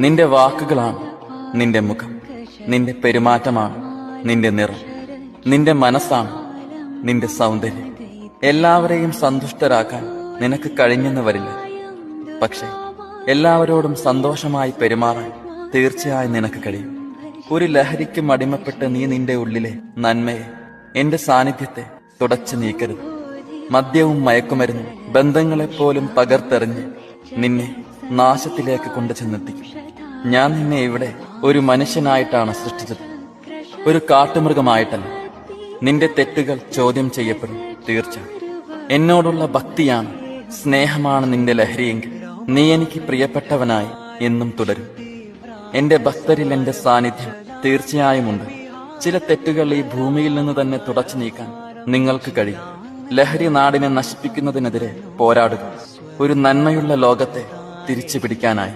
നിന്റെ വാക്കുകളാണ് നിന്റെ മുഖം, നിന്റെ പെരുമാറ്റമാണ് നിന്റെ നിറം, നിന്റെ മനസ്സാണ് നിന്റെ സൗന്ദര്യം. എല്ലാവരെയും സന്തുഷ്ടരാക്കാൻ നിനക്ക് കഴിഞ്ഞെന്ന് വരില്ല, പക്ഷെ എല്ലാവരോടും സന്തോഷമായി പെരുമാറാൻ തീർച്ചയായും നിനക്ക് കഴിയും. ഒരു ലഹരിക്കും അടിമപ്പെട്ട് നീ നിന്റെ ഉള്ളിലെ നന്മയെ, എന്റെ സാന്നിധ്യത്തെ തുടച്ചു നീക്കരുത്. മദ്യവും മയക്കുമരുന്നും ബന്ധങ്ങളെപ്പോലും തകർത്തെറിഞ്ഞ് നിന്നെ നാശത്തിലേക്ക് കൊണ്ടുചെന്നെത്തിക്കും. ഞാൻ നിന്നെ ഇവിടെ ഒരു മനുഷ്യനായിട്ടാണ് സൃഷ്ടിച്ചത്, ഒരു കാട്ടുമൃഗമായിട്ടല്ല. നിന്റെ തെറ്റുകൾ ചോദ്യം ചെയ്യപ്പെടും, തീർച്ച. എന്നോടുള്ള ഭക്തിയാണ്, സ്നേഹമാണ് നിന്റെ ലഹരിയെങ്കിൽ നീ എനിക്ക് പ്രിയപ്പെട്ടവനായി എന്നും തുടരും. എന്റെ ഭക്തരിൽ എന്റെ സാന്നിധ്യം തീർച്ചയായുമുണ്ട്. ചില തെറ്റുകൾ ഈ ഭൂമിയിൽ നിന്ന് തന്നെ തുടച്ചു നീക്കാൻ നിങ്ങൾക്ക് കഴിയും. ലഹരി നാടിനെ നശിപ്പിക്കുന്നതിനെതിരെ പോരാടുക, ഒരു നന്മയുള്ള ലോകത്തെ തിരിച്ചു പിടിക്കാനായി.